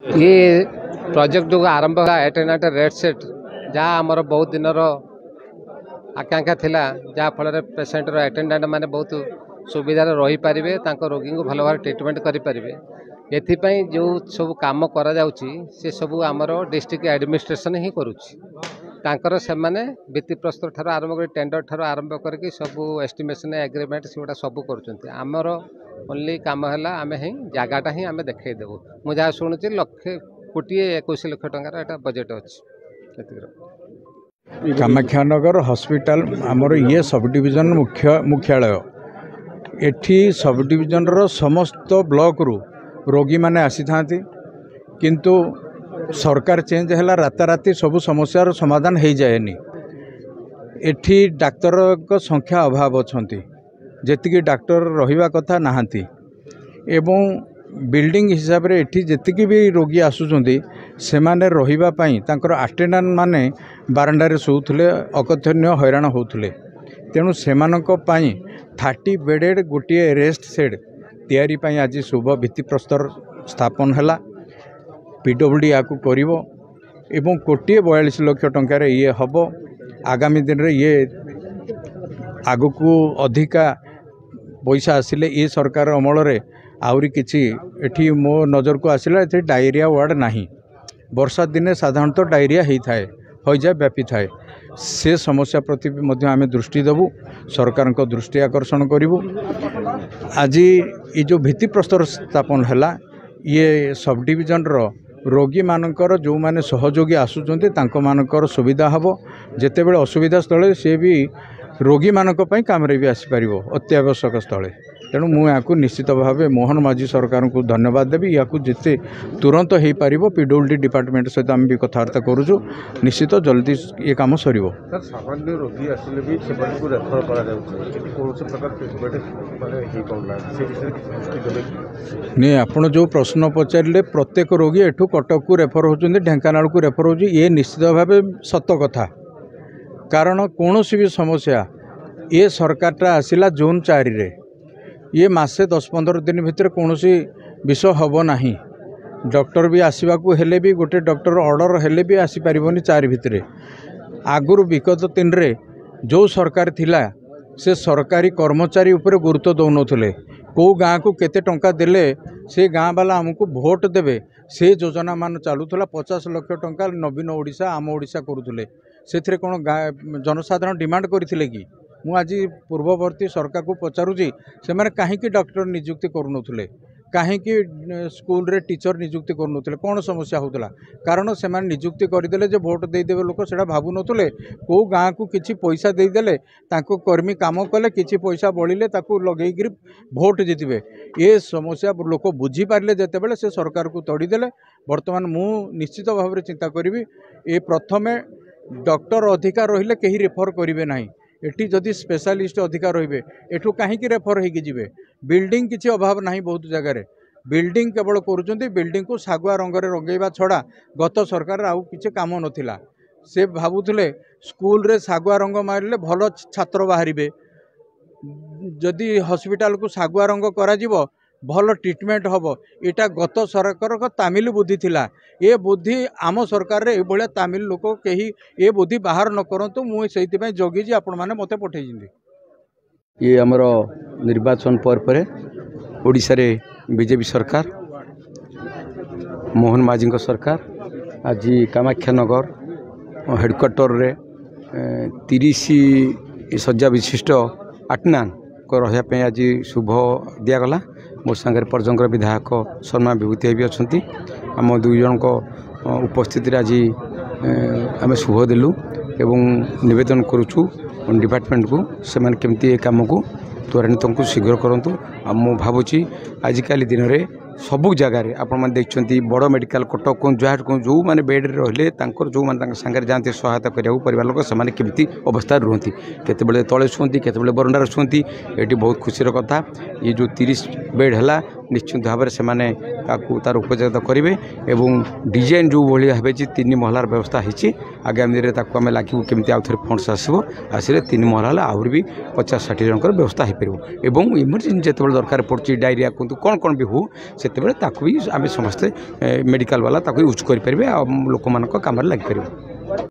ये प्रोजेक्ट जो आरंभ है एटेनाट रेड सेट जहाँ आमर बहुत दिन आकांक्षा थिला जहाँ फल पेसेंटर एटेंडेंट मैंने बहुत सुविधार रही पारे रोगी को भल भाव ट्रिटमेंट करेंगे। एथिपाई जो सब काम करा जाउची से सब आमर डिस्ट्रिक्ट एडमिनिस्ट्रेशन ही करुच्ची से माने भित्ति प्रस्तर ठार आरंभ कर टेंडर ठार आरंभ करके सब एस्टिमेशन एग्रीमेंट से सब कर ओनली काम है आम ही जगटा ही आम देखईदेवु मुझे जहाँ शुणुची 1,21,00,000 टकर बजेट अच्छी। कामाख्यानगर हॉस्पिटल आमर ये सब डिविजन मुख्यालय एठी सब डिविजन समस्त ब्लॉक रु रोगी माने आसी थांती किंतु सरकार चेंज है राताराति सब समस्यार समाधान हो जाएनी। एठी डाक्तर को संख्या अभाव अच्छी जेतिकी डाक्तर रहिबा कथा नाहांती एवं बिल्डिंग हिसाब रे एठी जेतिकी भी रोगी आसुचंती से माने रहिबा पई तांकर अटेंडेंट माने बारंडारे सोउथले अकथन्य हैरान होउथले तेणु सेमानक पई 30 बेडेड गोटे रेस्ट सेड तैयारी पई आज शुभ भित्तिप्रस्तर स्थापन हैला। पीडब्ल्यूडी आकु करिवो एवं 1,42,00,000 टंकार ये हबो। आगामी दिन रे ये आगकू अधिका पैसा आसिले ये सरकार अमल रे आउरी किछि एठी मो नजर को आसिला एठी डायरिया वार्ड नाही। वर्षा दिने साधारणतः डायरिया ही थाए हईजा व्यापी थाए से समस्या प्रति मध्य आमे दृष्टि देबू सरकार को दृष्टि आकर्षण करिवु। आज ये जो भित्तिप्रस्तर स्थापन हैला ये सब डिविजन रो रोगी मानकर जो माने सहयोगी आसुचंते तांको मानकर सुविधा हबो जेते बेले असुविधा स्थले से भी रोगी मानक पई काम रे भी आसी परिवो अत्यावश्यक स्थले। तेणु मु याकू निश्चित भाव मोहन माझी सरकार को धन्यवाद देवी याकू जिते तुरंत हो पारिबो पीडब्ल्यूडी डिपार्टमेंट सहित आम भी कथबार्ता करूँ निश्चित जल्दी ये काम सर। सामान्य रोगी आसिले भी से रेफर करा नहीं आपण जो प्रश्न पचारे प्रत्येक रोगी एठू कटक को रेफर होचंदी ढेंकानाल को रेफर हो ये निश्चित भाव सत कथा कारण कौन सी भी समस्या ये सरकारटा आसिला जून 4 रे ये मासे 10-15 दिन भितर कौन सी विषय हम ना डॉक्टर भी आसवा को हेले भी गोटे डॉक्टर ऑर्डर हेले भी आसी पारिबनी 4 भितर आगुर विगत 3 रे जो सरकार थिला से सरकारी कर्मचारी उपरे गुरुत्व दौनथुले कौ गाँ को केते टंका देले से गाँ वाला आमको भोट देवे से योजना मान चलूला 50 लाख टंका नवीन ओडिशा आम ओडिशा करुले से कौन जनसाधारण डिमांड करथिले कि मु आज पूर्ववर्ती सरकार को पचारुची से माने कहीं डॉक्टर नियुक्ति करुनथुले कहीं स्कूल रे टीचर नियुक्ति करुनथुले कौन समस्या होतला कारण से माने नियुक्ति करदेले जे भोट देदेवे लोक सेटा भाबु नथुले को गाँ को किछि पैसा देदेले ताको कर्मी काम कले किछि पैसा बळिले ताको लगेइगिरी भोट जितिबे ये समस्या लोक बुझी पारले जेतेबेले से सरकार को तोड़ीदेले। वर्तमान मु निश्चित भाव में चिंता करी ए प्रथमे डॉक्टर अधिकार रहिले कहीं रेफर करेंगे ना एटी जदि स्पेशलिस्ट अधिकार रे एठू कहीं रेफर होगी बिल्डिंग किसी अभाव ना बहुत जगार बिल्डिंग केवल करुँच बिल्डिंग को सागुआ रंगे रंगेवा छड़ा गत सरकार आउ किसी काम नथिला से भावुले स्कूल रे सागुआ रंग मारे भल छात्र बाहर जदि हॉस्पिटल को सागुआ रंग करा भल ट्रिटमेंट हम यहाँ गत सरकार का तामिल बुद्धि थिला ये बुद्धि आम सरकार रे भाया तामिल लोक कहीं ये बुद्धि बाहर न करंतु मुझे जगी आपण मैंने मत पठे ये आमर निर्वाचन पर ओडिशा रे बीजेपी सरकार मोहन माझी सरकार आज कामाख्यानगर हेडक्वार्टर रे 30 शज्या विशिष्ट आटनान को रहा आज शुभ दिगला मो सांगे पर्जंकर विधायक शर्मा विभूति भी अच्छा आम 2 जन को उपस्थिति आज आम शुभ देलु एवं निवेदन करुचु डिपार्टमेंट को से माने केमती ए काम को त्वरान्वित को शीघ्र करूँ। मु भावुची आजिकल दिन में सबू जगार आपण देखते बड़ मेडिकल कटक को जहाँ को जो मैंने बेड रे जो मैंने सांगे जाते सहायता करा परिवार लोक से केमती अवस्था रुहति केतबेले तले शुंती केतबेले बरंडार शुंती ये बहुत खुशी कथा ये जो 30 बेड है निश्चित भाव में से तार उपयोग करेंगे और डिजाइन जो भाई भाई 3 महलार व्यवस्था होती आगामी दिन में आम लगे केमी आउ थे फंड्स आसले 3 महला आहरी भी 50-60 जनकर व्यवस्था हो पार और इमरजेन्सी जो दरकार पड़े डायरिया कहतु कौन कौन भी हो से भी आम समस्ते मेडिकल वाला यूज करेंगे लोक कम लगिपर।